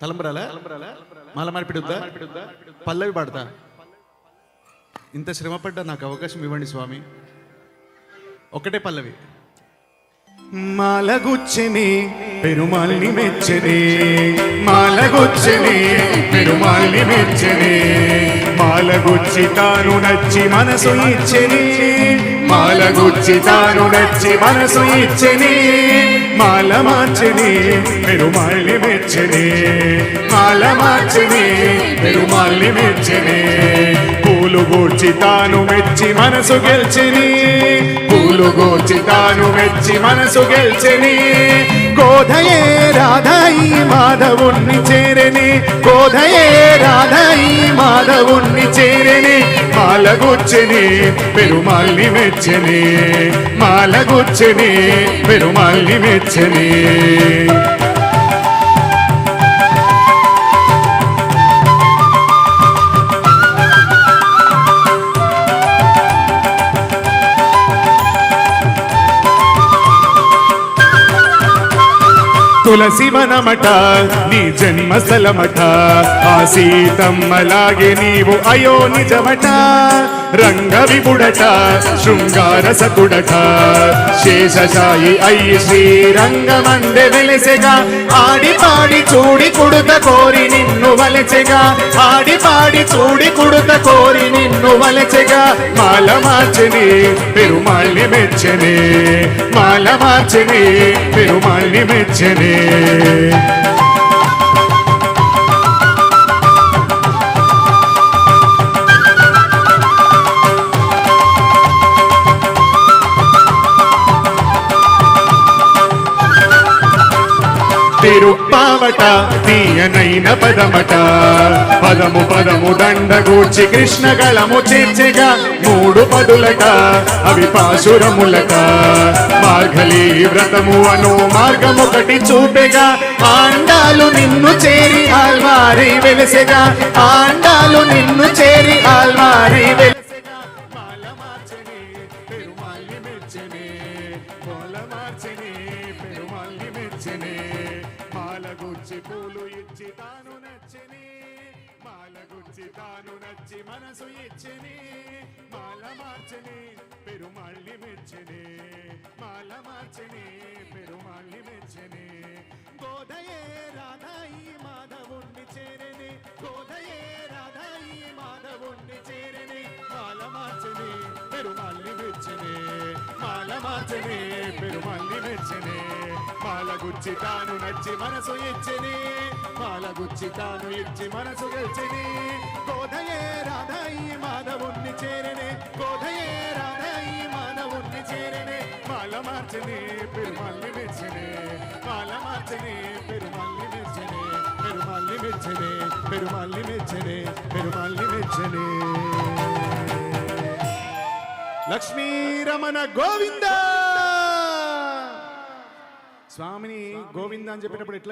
తలంబరాలా మాల మార్పిడుద్దా పల్లవి పాడతా. ఇంత శ్రమపడ్డా నాకు అవకాశం ఇవ్వండి స్వామి. ఒకటే పల్లవి. మాలగుచ్చని పెరుమాల్ని మెచ్చని, మాలగుచ్చని పెరుమాల్ని మెచ్చని, మాలగుచ్చి తాను నచ్చి మనసు ఇచ్చని, మాలగుచ్చి తాను నచ్చి మనసు ఇచ్చని, మాల మార్చని పెరుమాల్ని మెచ్చని, మాల మార్చని పెరుమాల్ని మెచ్చని, పూలు గూర్చి తాను మెచ్చి మనసు గెల్చని, పూలు గూర్చి తాను మెచ్చి మనసు గెల్చని, గోధయే రాధాయి మాధవుణ్ణి చేరని, గోధయే రాధాయి మాధవుణ్ణి చేరని, మాలగుచ్చని పెరుమాల్ని మెచ్చని, మాలగుచ్చని పెరుమాల్ని మెచ్చని. తులసి వనమట నీ జన్మస్థలమట, ఆ సీతమ్మలాగే నీవు అయో నిజమట, రంగ విపుడట శృంగార సకుడట, శేషశాయి అయ్యి శ్రీరంగమందె వెలసెగా, ఆడి పాడి చూడి కుడుత కోరి నిన్ను వలచెగా, ఆడి పాడి చూడి కుడుత కోరి నిన్ను వలచెగా, మాల మార్చని పెరుమాల్ని మెచ్చని, మాల మార్చని పెరుమాల్ని మెచ్చని. తిరుప్పావట తీయనైన పదమట, పదము పదము దండగూర్చి కృష్ణ గళము చేర్చెగా, మూడు పదులట అవి పాశురములట, మార్గలి వ్రతము అను మార్గమొకటి చూపెగా, ఆండాలు నిన్ను చేరి ఆల్వారి వెలసెగా, ఆండాలు నిన్ను చేరి ఆల్వారి వెలసెగా, మాల మార్చని పెరుమాల్ని మెచ్చని, మాల మార్చని పెరుమాల్ని మెచ్చని, మాలగుచ్చి పూలు ఇచ్చి తాను నచ్చని, మాలగుచ్చి తాను నచ్చి మనసు ఇచ్చని, మాల మార్చని పెరుమాల్ని మెచ్చని, మాల మార్చని పెరుమాల్ని మెచ్చని, గోధయే రాధాయి మాధవుణ్ణి చేరని, గోధయే రాధాయి మాధవుణ్ణి చేరని, మాల మార్చని పెరుమాల్ని మెచ్చని, మాల మార్చని పెరుమాల్ని మెచ్చని, మాలగుచ్చి తాను నచ్చి మనసు ఇచ్చని, మాలగుచ్చి తాను ఇచ్చి మనసు గెల్చని, గోధయే రాధాయి మాధవుణ్ణి చేరని, గోధయే రాధాయి మాధవుణ్ణి చేరని, మాల మార్చని పెరుమాల్ని మెచ్చని, మాల మార్చని పెరుమాల్ని మెచ్చని, పెరుమాల్ని మెచ్చని, పెరుమాల్ని మెచ్చని, పెరుమాల్ని మెచ్చని. లక్ష్మీ రమణ గోవింద. స్వామిని గోవింద అని చెప్పినప్పుడు ఎట్లా